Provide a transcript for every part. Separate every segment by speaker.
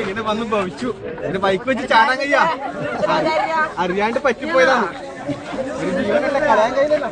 Speaker 1: ഇങ്ങനെ വന്ന് ഭവിച്ചു. ബൈക്ക് വെച്ച് ചാടാൻ കഴിയാ അറിയാണ്ട് പറ്റിപ്പോയതാണ്. ഒരു ജീവനല്ല കളയാൻ കഴിയില്ലല്ലോ.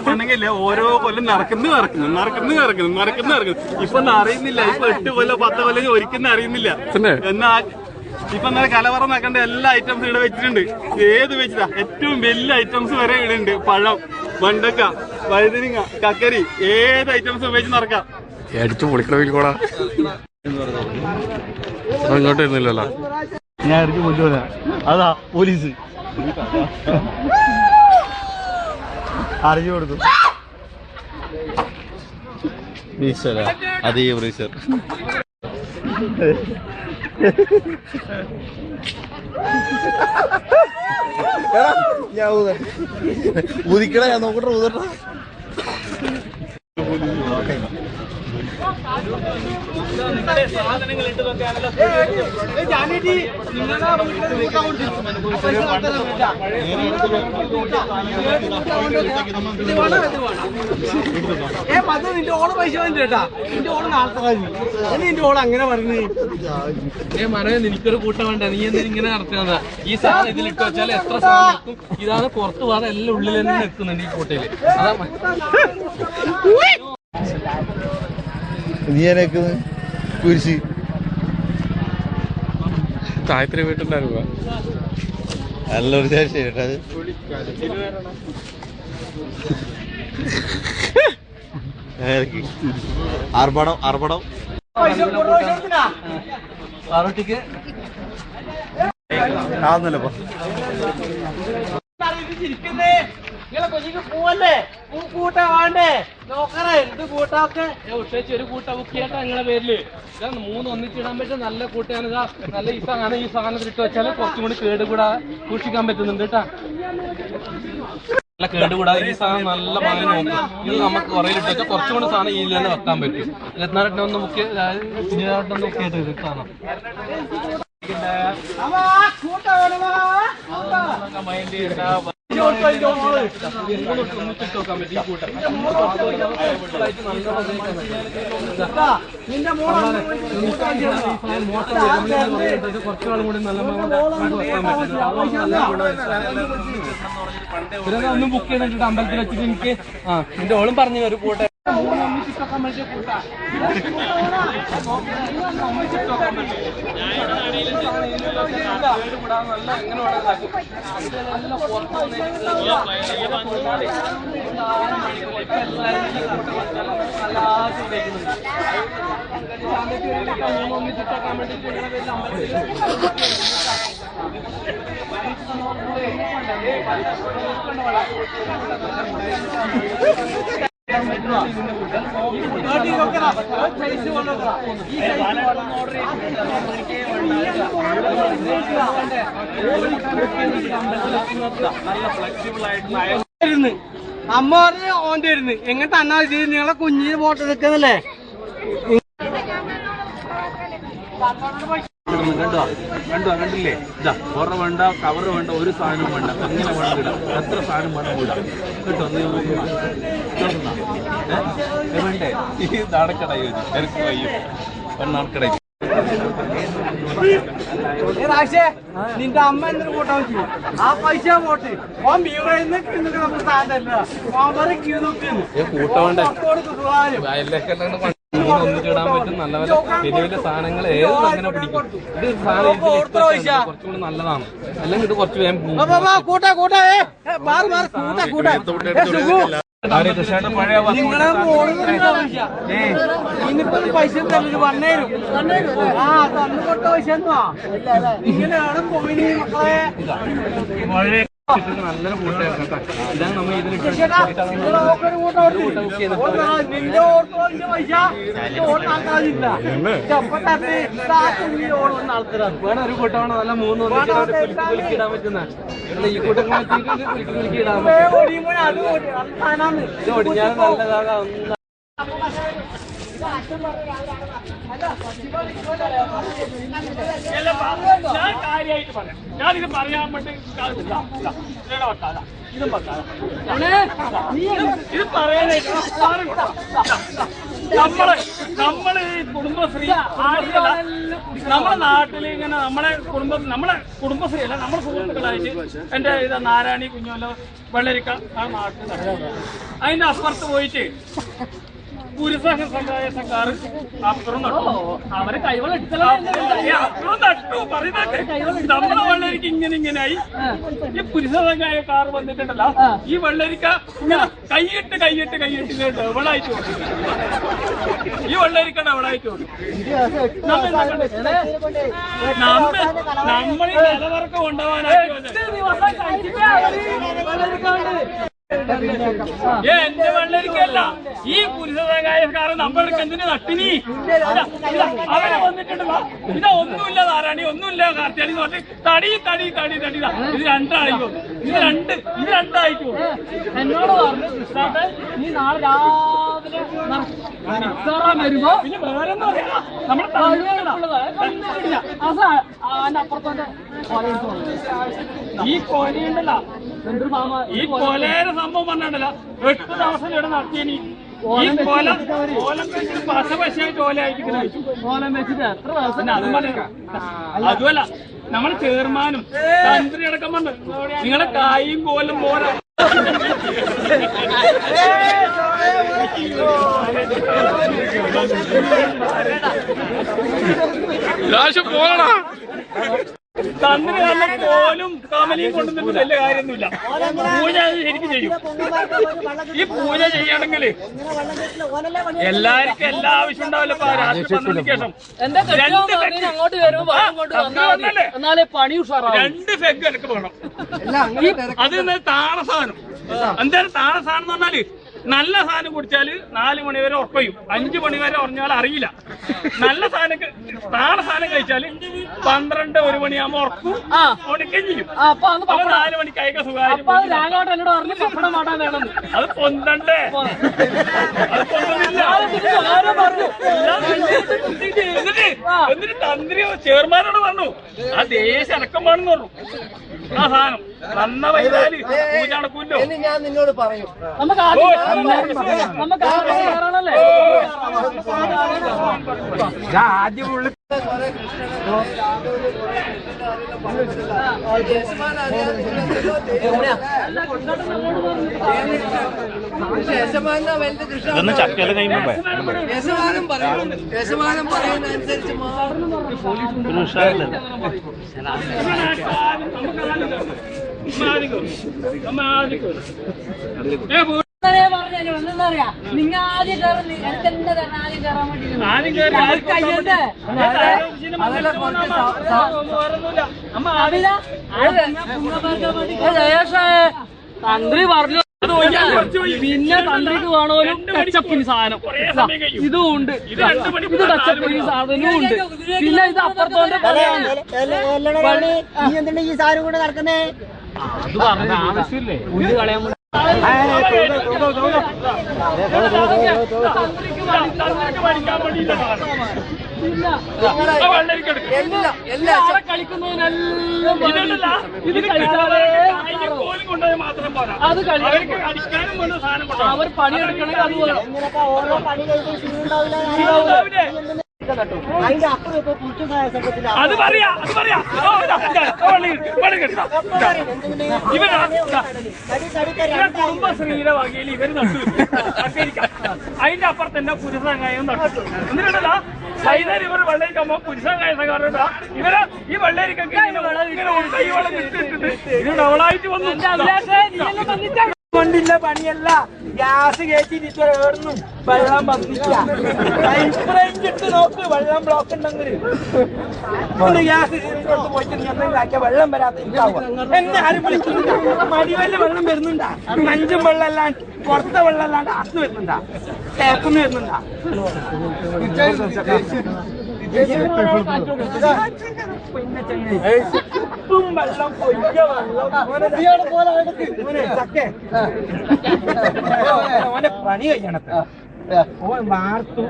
Speaker 1: പണ്ടെങ്കിലേ ഓരോ കൊല്ലം നടക്കുന്നു ഇപ്പൊ അറിയുന്നില്ല. ഇപ്പൊ 8 കൊല്ലം 10 കൊല്ലം ഒരിക്കലും അറിയുന്നില്ല. എന്നാ ഇപ്പൊ കലവറ നടക്കേണ്ട എല്ലാ ഐറ്റംസും ഇവിടെ വെച്ചിട്ടുണ്ട്. ഏത് വെച്ചിട്ടാ ഏറ്റവും വലിയ ഐറ്റംസ് വരെ ഇവിടെ ഉണ്ട്. പഴം, വെണ്ടക്ക, വഴുതനങ്ങ, കക്കരി, ഏത് ഐറ്റംസും വെച്ച് നടക്കാം.
Speaker 2: അടിച്ചു പൊളിക്കണ അങ്ങോട്ട് വരുന്നില്ലല്ലോ.
Speaker 1: ഞാൻ അടിച്ചു കൊല്ലുവല്ല. അതാ പോലീസ് അറിഞ്ഞു കൊടുത്തു. അതേ ബ്രീസർ ഞാൻ ഊതിക്കട. ഞാൻ നോക്കട്ടെ ഊതട്ട.
Speaker 3: സാധനങ്ങൾ ഇട്ട് നോക്കാനല്ലോ. നിന്റെ ഓള് പൈസ വേണ്ടിട്ടാ. നിന്റെ ഓള് നാളത്തെ നിന്റെ ഓള് അങ്ങനെ പറഞ്ഞു. എനിക്കൊരു കൂട്ടം വേണ്ട. നീ എന്തിനും ഇങ്ങനെ നടത്തുന്നതാ. ഈ സാധനം ഇതിലിട്ട് വെച്ചാൽ എത്ര സാധനം നിൽക്കും. ഇതാണ് പുറത്ത് പോകാതെ എല്ലാം ഉള്ളിൽ തന്നെ നിൽക്കുന്നുണ്ട് ഈ കൂട്ടയില്. അതാ
Speaker 1: കുരിശ്
Speaker 2: താഴത്തിന് വീട്ടുണ്ടായിരുന്നു.
Speaker 1: നല്ലൊരു ചേട്ടത് അർപ്പണം
Speaker 3: പാറോട്ടിക്ക്
Speaker 1: ആവുന്നല്ലോ.
Speaker 3: നിങ്ങളെ കൊച്ചിക്ക് പൂവല്ലേ? പൂ കൂട്ടാ വേണ്ടേ? നോക്കറേ ഇത് കൂട്ടൊക്കെ ഉച്ചേച്ച് ഒരു കൂട്ട ബുക്ക് ചെയ്യട്ടെ നിങ്ങളെ പേരില്. ഇതാ 3 ഒന്നിച്ചിടാൻ പറ്റും. നല്ല കൂട്ടയാണ്. ഇതാ നല്ല ഈ സാധനത്തിൽ ഇട്ട് വെച്ചാൽ കുറച്ചും കൂടി കേടുകൂടാ സൂക്ഷിക്കാൻ പറ്റുന്നുണ്ട് കേട്ടാ. നല്ല കേടുകൂടാതെ ഈ സാധനം നല്ല പാല് നോക്കും. ഇത് നമുക്ക് കുറയിലിട്ട് വെച്ചാൽ കുറച്ചും കൂടി സാധനം ഇതിൽ തന്നെ വെക്കാൻ പറ്റും. 24 ബുക്ക് ബുക്ക് ചെയ്ത് സാധനം കുറച്ചുകാലം കൂടി നല്ല ഒന്നും ബുക്ക് ചെയ്തിട്ട് അമ്പലത്തിൽ വെച്ചിട്ട് എനിക്ക് നിന്റെ ഓളും പറഞ്ഞു ഒരു കൂട്ടെ അമ്മ പറഞ്ഞ് ഓന്റെ ഇരുന്ന് എങ്ങനത്തെ അന്നാ ചെയ്ത് നിങ്ങളെ കുഞ്ഞിന് ഫോട്ടോ എടുക്കുന്നല്ലേ? കണ്ടില്ലേ? ഇതാ കുറ വേണ്ട, കവറ് വേണ്ട, ഒരു സാധനവും വേണ്ട. അങ്ങനെ വേണം ഇടാം. എത്ര സാധനം വേണം ഇടാം കേട്ടോ. വേണ്ടേ? ഈ നടക്കടയോ എനിക്ക് വയ്യോ നടക്കട. നിന്റെ അമ്മ എന്തൊരു കൂട്ടാൻ വെച്ചു ആ പൈസ പോട്ട് ഓൻ ബീവറന്ന് നമുക്ക് സാധനല്ല ഒന്നിച്ചിടാൻ പറ്റും. നല്ല വലിയ വലിയ സാധനങ്ങൾ ഏത് അങ്ങനെ പിടിക്കും. ഇത് സാധനം കുറച്ചുകൂടി നല്ലതാണ്. അല്ലെങ്കിൽ ഇത് കുറച്ച് വേഗം ഇനിയിപ്പോ പൈസ വന്നേരും. ആ തന്നു കൊട്ട പൈസ ഇങ്ങനെയാണ് പോയി മക്കളെ. നല്ലൊരു കൂട്ടായിരുന്നു കേട്ടോ. ഇതാണ് നമ്മൾ ഇതിലിട്ട് വേണം ഒരു കൂട്ടമാണ്. നല്ല 3 കുലുക്കിടാൻ പറ്റുന്ന ഈ കൂട്ടങ്ങൾ കുലുക്കിടാൻ പറ്റും. നല്ലതാകാം. ഞാൻ കാര്യമായിട്ട് പറയാം. ഞാനിത് പറയാൻ വേണ്ടി ഇതും ഇത് പറയാനായിട്ട് നമ്മള് കുടുംബശ്രീ നമ്മുടെ നാട്ടില് ഇങ്ങനെ നമ്മളെ കുടുംബശ്രീ അല്ല നമ്മുടെ സുഹൃത്തുക്കളായിട്ട് എന്റെ ഇത് നാരായണി കുഞ്ഞോല വെള്ളരിക്ക ആ നാട്ടിൽ അതിന്റെ അപ്പുറത്ത് പോയിട്ട് പുരുഷ സമുദായ സർക്കാർ അപ്പുറം നട്ടു. അവരെ കൈവളം അപ്പുറം നട്ടു പറയുന്നൊക്കെ നമ്മളെ വെള്ളരിക്ക ഇങ്ങനെയായി. ഈ പുരുഷ സമുദായക്കാർ വന്നിട്ടുണ്ടല്ലോ, ഈ വെള്ളരിക്ക ഇങ്ങനെ കൈയിട്ട് ഇങ്ങനെ ഡബിളായിട്ട് കൊടുക്കും. ഈ വെള്ളരിക്ക ഡബിളായിട്ട് കൊടുക്കും. നമ്മൾ ഈ നിലവറക്കം കൊണ്ടുപോകാനായിട്ട് എന്റെ വെള്ളരിക്കല്ല, ഈ പുരുഷകാരൻ നമ്മൾക്ക് എന്തിനു നട്ടിനി. അവരെ വന്നിട്ടുണ്ടല്ലോ, ഇതാ ഒന്നുമില്ല നാരായണി, ഒന്നുമില്ല കാർത്തിയാനി എന്ന് പറഞ്ഞ് തടി ഇത് രണ്ടായിക്കോ, ഇത് രണ്ടായിക്കോ. എന്നോട് പറഞ്ഞു കൃഷ്ണാട്ടെ, നീ നാളെ രാവിലെ വരുമ്പോ പിന്നെ വേറെ എന്താ പറയാ, നമ്മുടെ അപ്പുറത്തോന്റെ ഈ കൊലയുണ്ടല്ലോ, ഈ കൊലയുടെ സംഭവം പറഞ്ഞിട്ടല്ല 8 ദിവസം ഇവിടെ നടത്തിയനി. ഈ കോലം പശപശയായിട്ട് കോലം വെച്ചിട്ട് എത്ര ദിവസം അതും പറയാം. അതുമല്ല നമ്മള് ചെയർമാനും തന്ത്രി അടക്കം പറഞ്ഞു നിങ്ങളെ കായും കോലും പോലെ
Speaker 2: പോകണ
Speaker 3: തന്ത്രി നല്ല കോലും കമലയും കൊണ്ടുവന്നിട്ട് വലിയ കാര്യമൊന്നുമില്ല. പൂജ ശരിക്കും ചെയ്യും. ഈ പൂജ ചെയ്യണമെങ്കിൽ എല്ലാവർക്കും എല്ലാ ആവശ്യം ഉണ്ടാവില്ല. രാത്രി 12 ശേഷം 2 ഫെഗ് എനിക്ക് വേണം. അത് താണസാധനം. എന്തായാലും താണസാധനം എന്ന് പറഞ്ഞാല് നല്ല സാധനം കുടിച്ചാല് 4 മണി വരെ ഉറപ്പയും, 5 മണി വരെ ഉറഞ്ഞാൽ അറിയില്ല. നല്ല സാധനം സാധനം കഴിച്ചാല് 12-1 മണിയാകുമ്പോ ഉറക്കും ഉണക്കം ചെയ്യും. അപ്പൊ 4 മണിക്ക് അയക്കാൻ സുഖമായിട്ട് അത് പൊന്തണ്ടേ, അത് പൊന്തുന്നില്ല. എന്നിട്ട് തന്ത്രി ചെയർമാനോട് പറഞ്ഞു ആ ദേശം അടക്കം വേണമെന്ന് പറഞ്ഞു. ആ സാധനം നന്ന വൈകാല് പൂജ നടക്കൂല്ലോ.
Speaker 4: ഞാൻ നിന്നോട് പറയും.
Speaker 3: ആദ്യം ഉള്ളു
Speaker 1: ചക്കല കഴിയുമ്പോ
Speaker 4: യജമാനം പറയുന്നതനുസരിച്ച്
Speaker 5: നിങ്ങൾ ആദ്യം കയറുന്നു, എനിക്ക് എന്താ തരണം ആദ്യം കയറാൻ വേണ്ടി. തന്ത്രി പറഞ്ഞു പിന്നെ തന്ത്രിക്ക് വേണോലും ടച്ചപ്പിന് സാധനം ഇതും ഉണ്ട്, ഇത് ടച്ചപ്പിന് സാധനവും ഉണ്ട്. പിന്നെ ഇത് അപ്പുറത്തോന്റെ
Speaker 4: ഈ സാധനം കൊണ്ട് നടക്കുന്നേ
Speaker 3: അത് പറഞ്ഞ ആവശ്യമില്ലേ പുല്ല് കളയാൻ വേണ്ടി.
Speaker 5: മാത്രം പോരാ, അത് അവർ പണിയെടുക്കണമെങ്കിൽ അത് പണി അതിന്റെ അപ്പുറം ഇപ്പൊ പുരുഷ സംഘത്തിൽ
Speaker 3: അത് പറയാ കുടുംബശ്രീയുടെ വകയിൽ ഇവര് നട്ടു. അതിന്റെ അപ്പുറത്ത് തന്നെ പുരുഷ സഹായം നട്ടു. എന്നിട്ടല്ല വൈകുന്നേരം ഇവർ വെള്ളരിക്കുമ്പോ പുരുഷ സഹായ സംഘാറുണ്ട്. ഇവര് ഈ വെള്ളരിക്കൊക്കെ കൈ വെള്ളം ഇട്ടിട്ട് ഇത് ഡബിളായിട്ട് വന്നു.
Speaker 4: കൊണ്ടില്ല പണിയല്ല, ഗ്യാസ് കയറ്റിട്ട് ഏർന്നു വെള്ളം വന്നിട്ട് നോക്ക്, വെള്ളം ബ്ലോക്ക് ഉണ്ടെങ്കിൽ ഗ്യാസ് പോയിട്ട് എന്തെങ്കിലും വെള്ളം വരാത്ത എന്നെ ആരും വിളിക്കുന്നില്ല. മടിവല്ല വെള്ളം വരുന്നുണ്ടാ, മഞ്ചും വെള്ളം അല്ലാണ്ട് പുറത്തെ വെള്ളം അല്ലാണ്ട് അന്ന് വരുന്നുണ്ടാ, ടേപ്പൊന്നും വരുന്നുണ്ടാ. വെള്ളം പൊയ്യ വെള്ളം പണി കഴിയണത്തെ ഓൻ വാർത്തു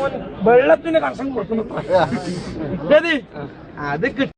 Speaker 4: ഓൻ വെള്ളത്തിന് കണക്ഷൻ കൊടുക്കുന്നു അത് കിട്ടും.